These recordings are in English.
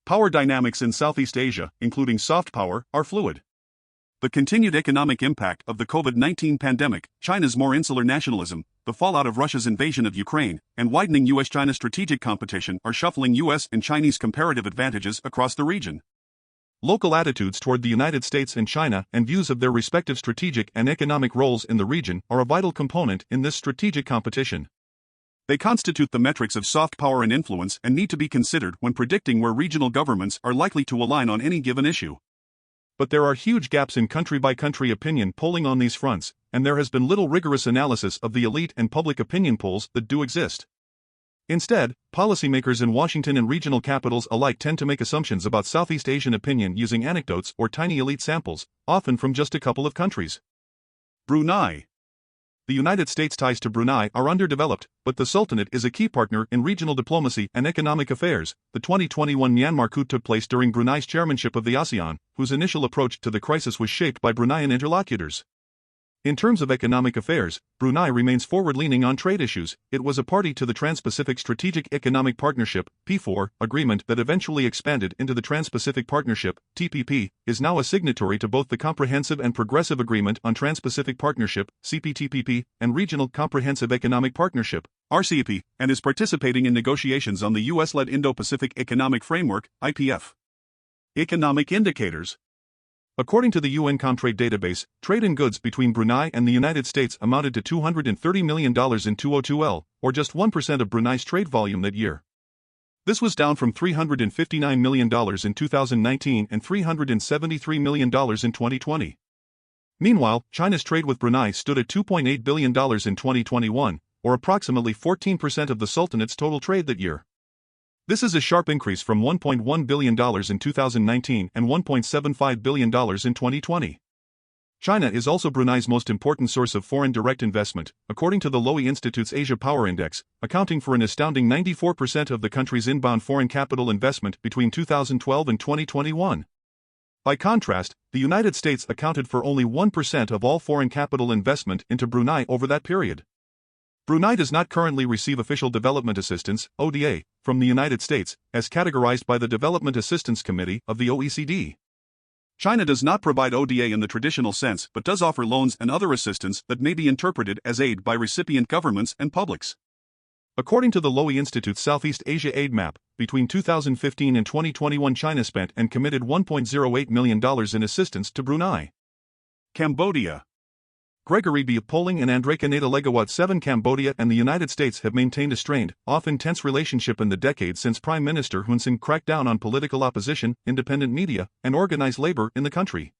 Power dynamics in Southeast Asia, including soft power, are fluid. The continued economic impact of the COVID-19 pandemic, China's more insular nationalism, the fallout of Russia's invasion of Ukraine, and widening US-China strategic competition are shuffling US and Chinese comparative advantages across the region. Local attitudes toward the United States and China and views of their respective strategic and economic roles in the region are a vital component in this strategic competition. They constitute the metrics of soft power and influence and need to be considered when predicting where regional governments are likely to align on any given issue. But there are huge gaps in country-by-country opinion polling on these fronts, and there has been little rigorous analysis of the elite and public opinion polls that do exist. Instead, policymakers in Washington and regional capitals alike tend to make assumptions about Southeast Asian opinion using anecdotes or tiny elite samples, often from just a couple of countries. Brunei. The United States' ties to Brunei are underdeveloped, but the Sultanate is a key partner in regional diplomacy and economic affairs. The 2021 Myanmar coup took place during Brunei's chairmanship of the ASEAN, whose initial approach to the crisis was shaped by Bruneian interlocutors. In terms of economic affairs, Brunei remains forward-leaning on trade issues. It was a party to the Trans-Pacific Strategic Economic Partnership (P4) agreement that eventually expanded into the Trans-Pacific Partnership (TPP), is now a signatory to both the Comprehensive and Progressive Agreement on Trans-Pacific Partnership (CPTPP) and Regional Comprehensive Economic Partnership (RCEP), and is participating in negotiations on the US-led Indo-Pacific Economic Framework (IPF). Economic indicators. According to the UN Comtrade database, trade in goods between Brunei and the United States amounted to $230 million in 2020, or just 1% of Brunei's trade volume that year. This was down from $359 million in 2019 and $373 million in 2020. Meanwhile, China's trade with Brunei stood at $2.8 billion in 2021, or approximately 14% of the Sultanate's total trade that year. This is a sharp increase from $1.1 billion in 2019 and $1.75 billion in 2020. China is also Brunei's most important source of foreign direct investment, according to the Lowy Institute's Asia Power Index, accounting for an astounding 94% of the country's inbound foreign capital investment between 2012 and 2021. By contrast, the United States accounted for only 1% of all foreign capital investment into Brunei over that period. Brunei does not currently receive official development assistance, ODA, from the United States, as categorized by the Development Assistance Committee of the OECD. China does not provide ODA in the traditional sense but does offer loans and other assistance that may be interpreted as aid by recipient governments and publics. According to the Lowy Institute's Southeast Asia Aid Map, between 2015 and 2021 China spent and committed $1.08 million in assistance to Brunei. Cambodia. Gregory B. Polling and Andreka Natalegawat 7 Cambodia and the United States have maintained a strained, often tense relationship in the decades since Prime Minister Hun Sen cracked down on political opposition, independent media, and organized labor in the country.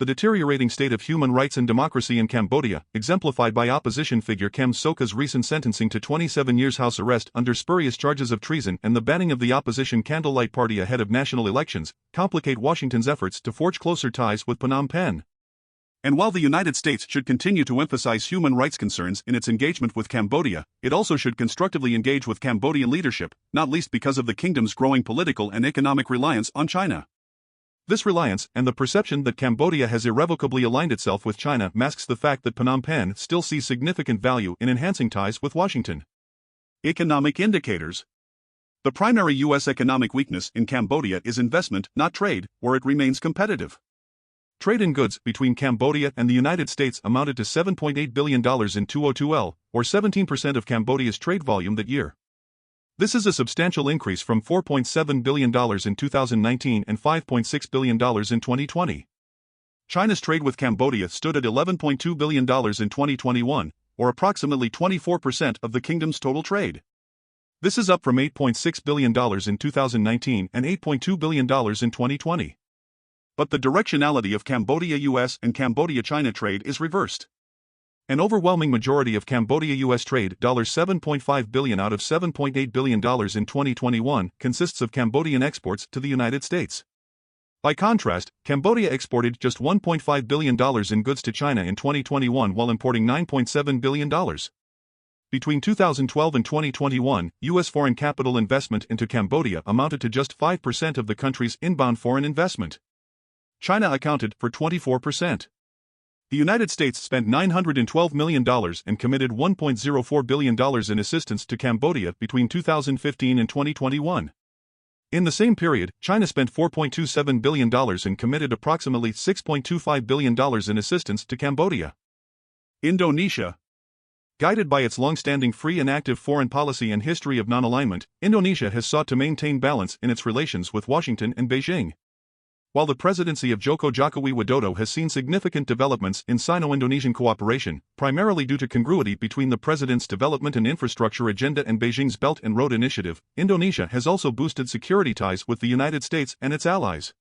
The deteriorating state of human rights and democracy in Cambodia, exemplified by opposition figure Kem Sokha's recent sentencing to 27 years house arrest under spurious charges of treason and the banning of the opposition Candlelight Party ahead of national elections, complicate Washington's efforts to forge closer ties with Phnom Penh. And while the United States should continue to emphasize human rights concerns in its engagement with Cambodia, it also should constructively engage with Cambodian leadership, not least because of the kingdom's growing political and economic reliance on China. This reliance and the perception that Cambodia has irrevocably aligned itself with China masks the fact that Phnom Penh still sees significant value in enhancing ties with Washington. Economic indicators. The primary U.S. economic weakness in Cambodia is investment, not trade, where it remains competitive. Trade in goods between Cambodia and the United States amounted to $7.8 billion in 2020, or 17% of Cambodia's trade volume that year. This is a substantial increase from $4.7 billion in 2019 and $5.6 billion in 2020. China's trade with Cambodia stood at $11.2 billion in 2021, or approximately 24% of the kingdom's total trade. This is up from $8.6 billion in 2019 and $8.2 billion in 2020. But the directionality of Cambodia-US and Cambodia-China trade is reversed. An overwhelming majority of Cambodia-US trade, $7.5 billion out of $7.8 billion in 2021, consists of Cambodian exports to the United States. By contrast, Cambodia exported just $1.5 billion in goods to China in 2021 while importing $9.7 billion. Between 2012 and 2021, U.S. foreign capital investment into Cambodia amounted to just 5% of the country's inbound foreign investment. China accounted for 24%. The United States spent $912 million and committed $1.04 billion in assistance to Cambodia between 2015 and 2021. In the same period, China spent $4.27 billion and committed approximately $6.25 billion in assistance to Cambodia. Indonesia. Guided by its long-standing free and active foreign policy and history of non-alignment, Indonesia has sought to maintain balance in its relations with Washington and Beijing. While the presidency of Joko Widodo has seen significant developments in Sino-Indonesian cooperation, primarily due to congruity between the president's development and infrastructure agenda and Beijing's Belt and Road Initiative, Indonesia has also boosted security ties with the United States and its allies.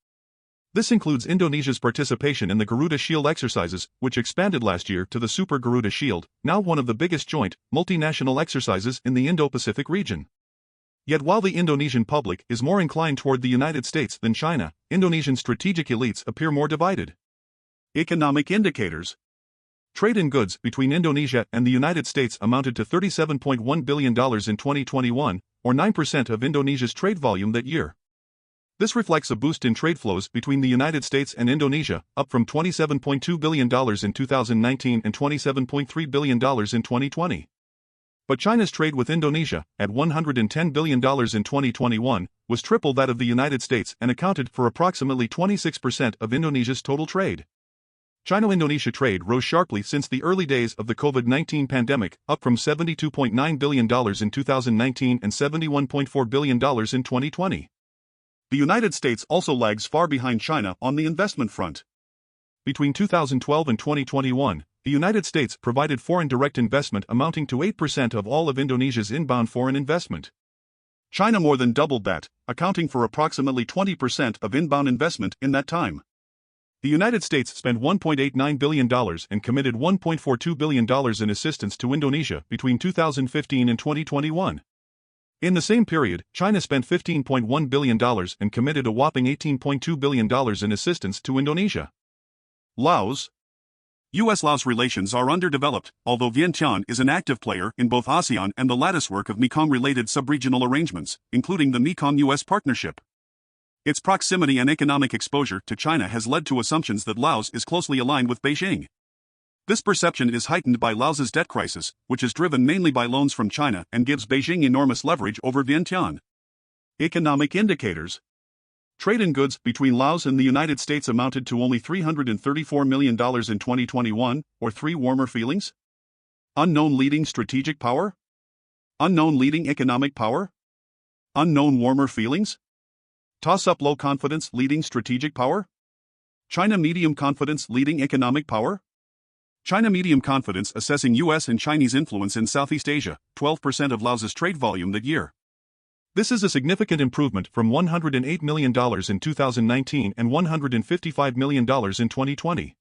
This includes Indonesia's participation in the Garuda Shield exercises, which expanded last year to the Super Garuda Shield, now one of the biggest joint, multinational exercises in the Indo-Pacific region. Yet while the Indonesian public is more inclined toward the United States than China, Indonesian strategic elites appear more divided. Economic indicators. Trade in goods between Indonesia and the United States amounted to $37.1 billion in 2021, or 9% of Indonesia's trade volume that year. This reflects a boost in trade flows between the United States and Indonesia, up from $27.2 billion in 2019 and $27.3 billion in 2020. But China's trade with Indonesia, at $110 billion in 2021, was triple that of the United States and accounted for approximately 26% of Indonesia's total trade. China-Indonesia trade rose sharply since the early days of the COVID-19 pandemic, up from $72.9 billion in 2019 and $71.4 billion in 2020. The United States also lags far behind China on the investment front. Between 2012 and 2021, the United States provided foreign direct investment amounting to 8% of all of Indonesia's inbound foreign investment. China more than doubled that, accounting for approximately 20% of inbound investment in that time. The United States spent $1.89 billion and committed $1.42 billion in assistance to Indonesia between 2015 and 2021. In the same period, China spent $15.1 billion and committed a whopping $18.2 billion in assistance to Indonesia. Laos. U.S.-Laos relations are underdeveloped, although Vientiane is an active player in both ASEAN and the latticework of Mekong-related subregional arrangements, including the Mekong-U.S. Partnership. Its proximity and economic exposure to China has led to assumptions that Laos is closely aligned with Beijing. This perception is heightened by Laos's debt crisis, which is driven mainly by loans from China and gives Beijing enormous leverage over Vientiane. Economic indicators. Trade in goods between Laos and the United States amounted to only $334 million in 2021, or 3 warmer feelings? Unknown leading strategic power? Unknown leading economic power? Unknown warmer feelings? Toss-up low confidence leading strategic power? China medium confidence leading economic power? China medium confidence assessing U.S. and Chinese influence in Southeast Asia, 12% of Laos's trade volume that year. This is a significant improvement from $108 million in 2019 and $155 million in 2020.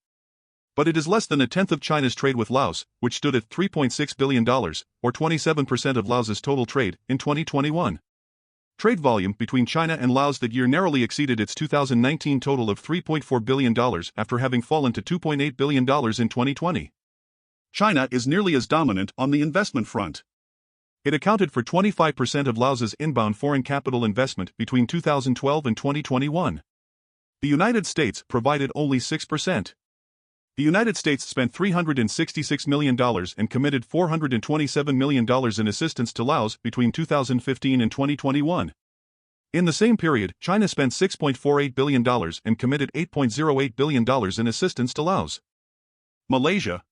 But it is less than a tenth of China's trade with Laos, which stood at $3.6 billion, or 27% of Laos's total trade, in 2021. Trade volume between China and Laos that year narrowly exceeded its 2019 total of $3.4 billion after having fallen to $2.8 billion in 2020. China is nearly as dominant on the investment front. It accounted for 25% of Laos's inbound foreign capital investment between 2012 and 2021. The United States provided only 6%. The United States spent $366 million and committed $427 million in assistance to Laos between 2015 and 2021. In the same period, China spent $6.48 billion and committed $8.08 billion in assistance to Laos. Malaysia.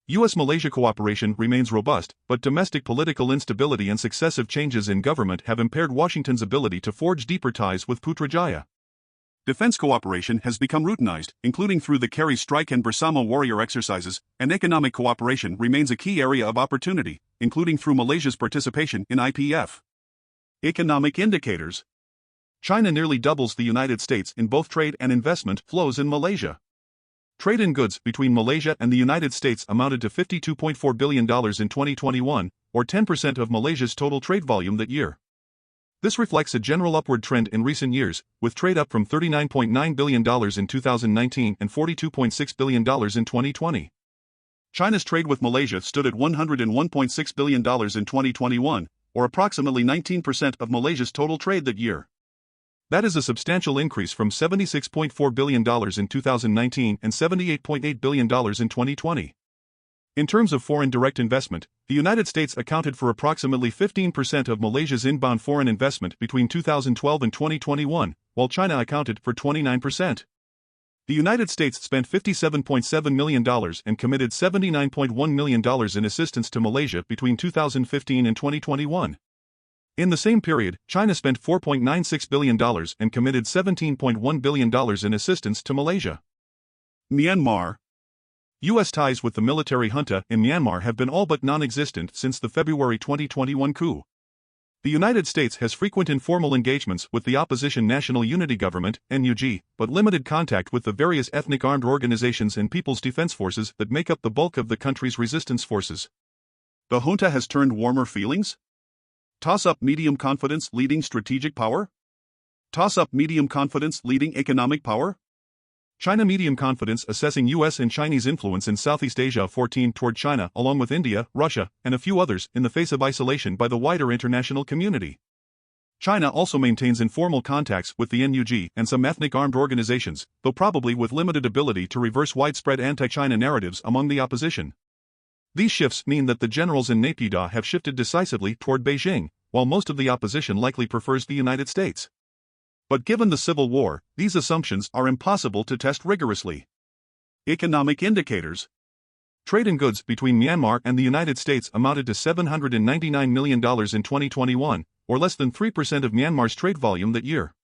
U.S.-Malaysia cooperation remains robust, but domestic political instability and successive changes in government have impaired Washington's ability to forge deeper ties with Putrajaya. Defense cooperation has become routinized, including through the Carry Strike and Bersama Warrior exercises, and economic cooperation remains a key area of opportunity, including through Malaysia's participation in IPF. Economic indicators. China nearly doubles the United States in both trade and investment flows in Malaysia. Trade in goods between Malaysia and the United States amounted to $52.4 billion in 2021, or 10% of Malaysia's total trade volume that year. This reflects a general upward trend in recent years, with trade up from $39.9 billion in 2019 and $42.6 billion in 2020. China's trade with Malaysia stood at $101.6 billion in 2021, or approximately 19% of Malaysia's total trade that year. That is a substantial increase from $76.4 billion in 2019 and $78.8 billion in 2020. In terms of foreign direct investment, the United States accounted for approximately 15% of Malaysia's inbound foreign investment between 2012 and 2021, while China accounted for 29%. The United States spent $57.7 million and committed $79.1 million in assistance to Malaysia between 2015 and 2021. In the same period, China spent $4.96 billion and committed $17.1 billion in assistance to Malaysia. Myanmar. U.S. ties with the military junta in Myanmar have been all but non-existent since the February 2021 coup. The United States has frequent informal engagements with the opposition National Unity Government, NUG, but limited contact with the various ethnic armed organizations and People's Defense Forces that make up the bulk of the country's resistance forces. The junta has turned warmer feelings? Toss-up medium confidence leading strategic power? Toss-up medium confidence leading economic power? China medium confidence assessing U.S. and Chinese influence in Southeast Asia 14 toward China along with India, Russia, and a few others in the face of isolation by the wider international community. China also maintains informal contacts with the NUG and some ethnic armed organizations, though probably with limited ability to reverse widespread anti-China narratives among the opposition. These shifts mean that the generals in Naypyidaw have shifted decisively toward Beijing, while most of the opposition likely prefers the United States. But given the civil war, these assumptions are impossible to test rigorously. Economic indicators. Trade in goods between Myanmar and the United States amounted to $799 million in 2021, or less than 3% of Myanmar's trade volume that year.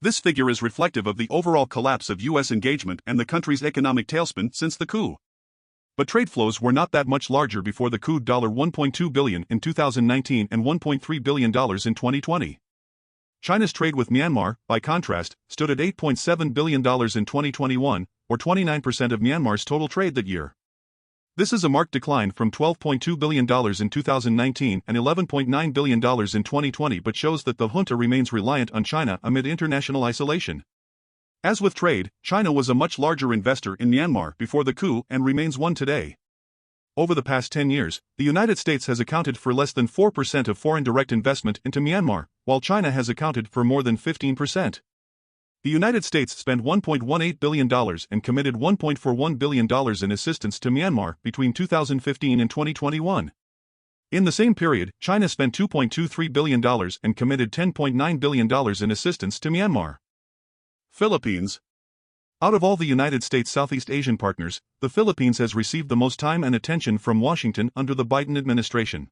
This figure is reflective of the overall collapse of U.S. engagement and the country's economic tailspin since the coup. But trade flows were not that much larger before the coup. $1.2 billion in 2019 and $1.3 billion in 2020. China's trade with Myanmar, by contrast, stood at $8.7 billion in 2021, or 29% of Myanmar's total trade that year. This is a marked decline from $12.2 billion in 2019 and $11.9 billion in 2020, but shows that the junta remains reliant on China amid international isolation. As with trade, China was a much larger investor in Myanmar before the coup and remains one today. Over the past 10 years, the United States has accounted for less than 4% of foreign direct investment into Myanmar, while China has accounted for more than 15%. The United States spent $1.18 billion and committed $1.41 billion in assistance to Myanmar between 2015 and 2021. In the same period, China spent $2.23 billion and committed $10.9 billion in assistance to Myanmar. Philippines. Out of all the United States' Southeast Asian partners, the Philippines has received the most time and attention from Washington under the Biden administration.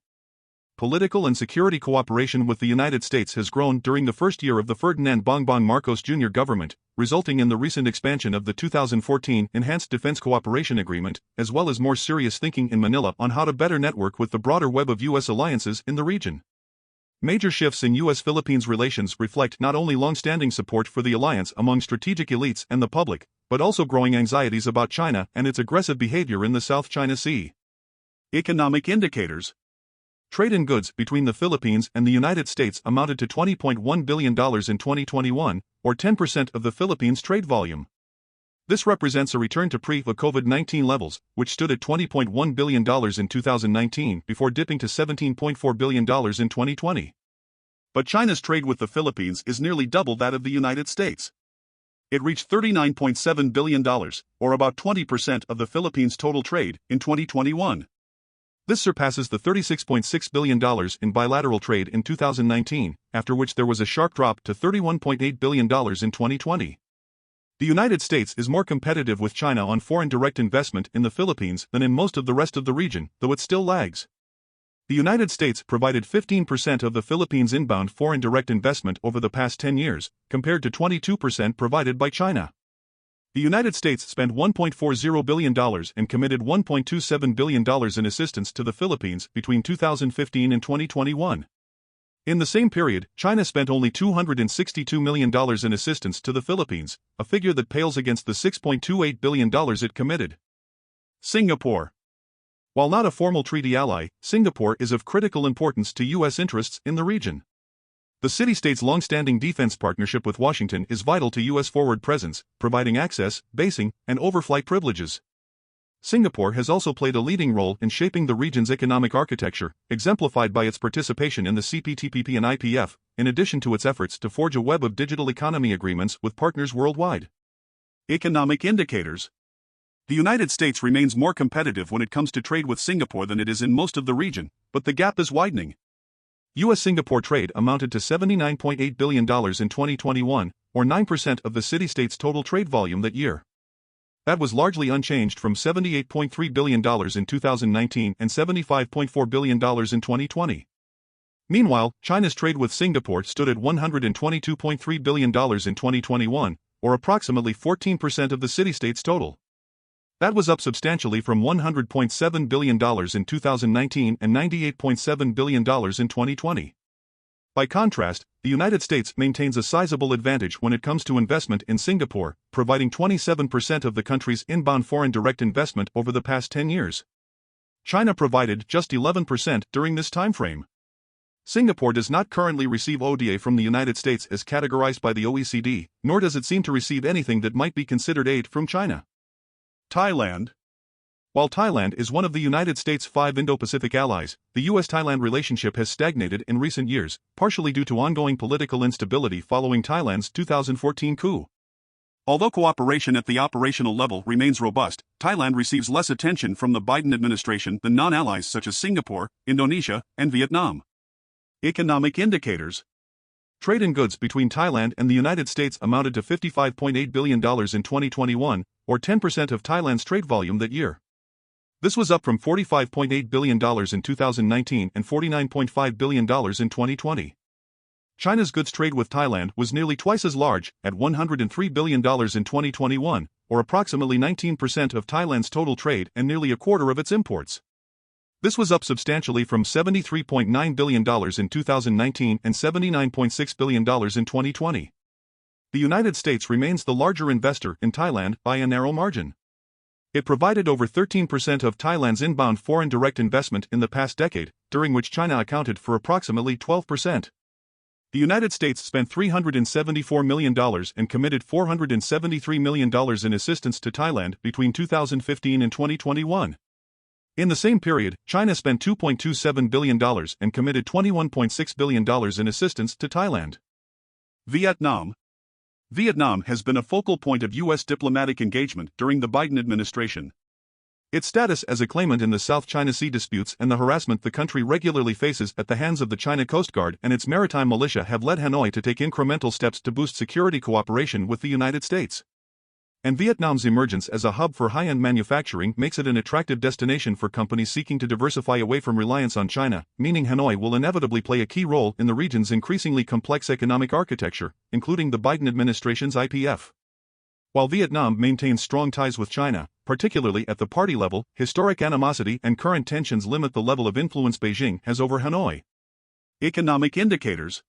Political and security cooperation with the United States has grown during the first year of the Ferdinand Bongbong Marcos Jr. government, resulting in the recent expansion of the 2014 Enhanced Defense Cooperation Agreement, as well as more serious thinking in Manila on how to better network with the broader web of U.S. alliances in the region. Major shifts in U.S.-Philippines relations reflect not only long-standing support for the alliance among strategic elites and the public, but also growing anxieties about China and its aggressive behavior in the South China Sea. Economic indicators. Trade in goods between the Philippines and the United States amounted to $20.1 billion in 2021, or 10% of the Philippines' trade volume. This represents a return to pre-COVID-19 levels, which stood at $20.1 billion in 2019 before dipping to $17.4 billion in 2020. But China's trade with the Philippines is nearly double that of the United States. It reached $39.7 billion, or about 20% of the Philippines' total trade, in 2021. This surpasses the $36.6 billion in bilateral trade in 2019, after which there was a sharp drop to $31.8 billion in 2020. The United States is more competitive with China on foreign direct investment in the Philippines than in most of the rest of the region, though it still lags. The United States provided 15% of the Philippines' inbound foreign direct investment over the past 10 years, compared to 22% provided by China. The United States spent $1.40 billion and committed $1.27 billion in assistance to the Philippines between 2015 and 2021. In the same period, China spent only $262 million in assistance to the Philippines, a figure that pales against the $6.28 billion it committed. Singapore. While not a formal treaty ally, Singapore is of critical importance to U.S. interests in the region. The city-state's long-standing defense partnership with Washington is vital to U.S. forward presence, providing access, basing, and overflight privileges. Singapore has also played a leading role in shaping the region's economic architecture, exemplified by its participation in the CPTPP and IPF, in addition to its efforts to forge a web of digital economy agreements with partners worldwide. Economic indicators. The United States remains more competitive when it comes to trade with Singapore than it is in most of the region, but the gap is widening. U.S.-Singapore trade amounted to $79.8 billion in 2021, or 9% of the city-state's total trade volume that year. That was largely unchanged from $78.3 billion in 2019 and $75.4 billion in 2020. Meanwhile, China's trade with Singapore stood at $122.3 billion in 2021, or approximately 14% of the city-state's total. That was up substantially from $100.7 billion in 2019 and $98.7 billion in 2020. By contrast, the United States maintains a sizable advantage when it comes to investment in Singapore, providing 27% of the country's inbound foreign direct investment over the past 10 years. China provided just 11% during this timeframe. Singapore does not currently receive ODA from the United States as categorized by the OECD, nor does it seem to receive anything that might be considered aid from China. Thailand. While Thailand is one of the United States' 5 Indo-Pacific allies, the U.S.-Thailand relationship has stagnated in recent years, partially due to ongoing political instability following Thailand's 2014 coup. Although cooperation at the operational level remains robust, Thailand receives less attention from the Biden administration than non-allies such as Singapore, Indonesia, and Vietnam. Economic indicators. Trade in goods between Thailand and the United States amounted to $55.8 billion in 2021, or 10% of Thailand's trade volume that year. This was up from $45.8 billion in 2019 and $49.5 billion in 2020. China's goods trade with Thailand was nearly twice as large, at $103 billion in 2021, or approximately 19% of Thailand's total trade and nearly a quarter of its imports. This was up substantially from $73.9 billion in 2019 and $79.6 billion in 2020. The United States remains the larger investor in Thailand by a narrow margin. It provided over 13% of Thailand's inbound foreign direct investment in the past decade, during which China accounted for approximately 12%. The United States spent $374 million and committed $473 million in assistance to Thailand between 2015 and 2021. In the same period, China spent $2.27 billion and committed $21.6 billion in assistance to Thailand. Vietnam. Vietnam has been a focal point of U.S. diplomatic engagement during the Biden administration. Its status as a claimant in the South China Sea disputes and the harassment the country regularly faces at the hands of the China Coast Guard and its maritime militia have led Hanoi to take incremental steps to boost security cooperation with the United States. And Vietnam's emergence as a hub for high-end manufacturing makes it an attractive destination for companies seeking to diversify away from reliance on China, meaning Hanoi will inevitably play a key role in the region's increasingly complex economic architecture, including the Biden administration's IPF. While Vietnam maintains strong ties with China, particularly at the party level, historic animosity and current tensions limit the level of influence Beijing has over Hanoi. Economic indicators.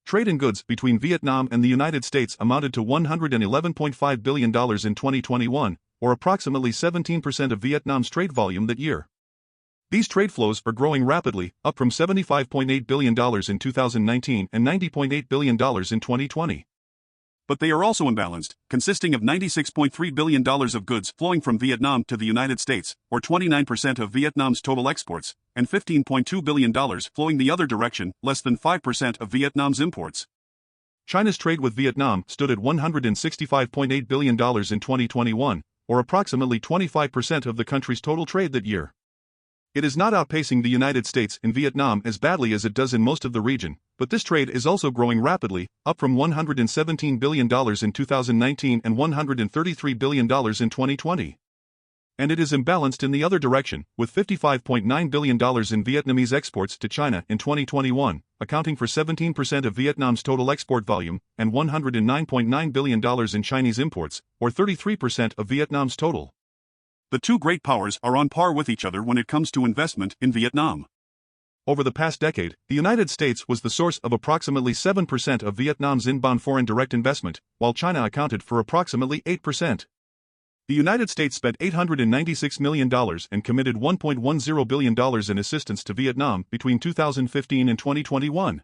Trade in goods between Vietnam and the United States amounted to $111.5 billion in 2021, or approximately 17% of Vietnam's trade volume that year. These trade flows are growing rapidly, up from $75.8 billion in 2019 and $90.8 billion in 2020. But they are also imbalanced, consisting of $96.3 billion of goods flowing from Vietnam to the United States, or 29% of Vietnam's total exports, and $15.2 billion flowing the other direction, less than 5% of Vietnam's imports. China's trade with Vietnam stood at $165.8 billion in 2021, or approximately 25% of the country's total trade that year. It is not outpacing the United States in Vietnam as badly as it does in most of the region, but this trade is also growing rapidly, up from $117 billion in 2019 and $133 billion in 2020. And it is imbalanced in the other direction, with $55.9 billion in Vietnamese exports to China in 2021, accounting for 17% of Vietnam's total export volume, and $109.9 billion in Chinese imports, or 33% of Vietnam's total. The two great powers are on par with each other when it comes to investment in Vietnam. Over the past decade, the United States was the source of approximately 7% of Vietnam's inbound foreign direct investment, while China accounted for approximately 8%. The United States spent $896 million and committed $1.10 billion in assistance to Vietnam between 2015 and 2021.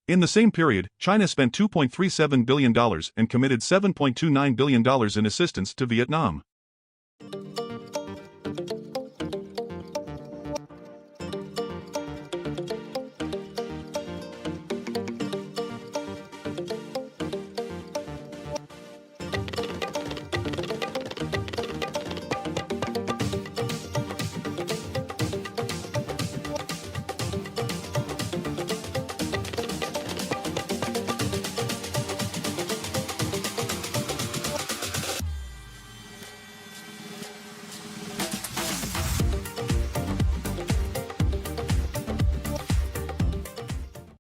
In the same period, China spent $2.37 billion and committed $7.29 billion in assistance to Vietnam.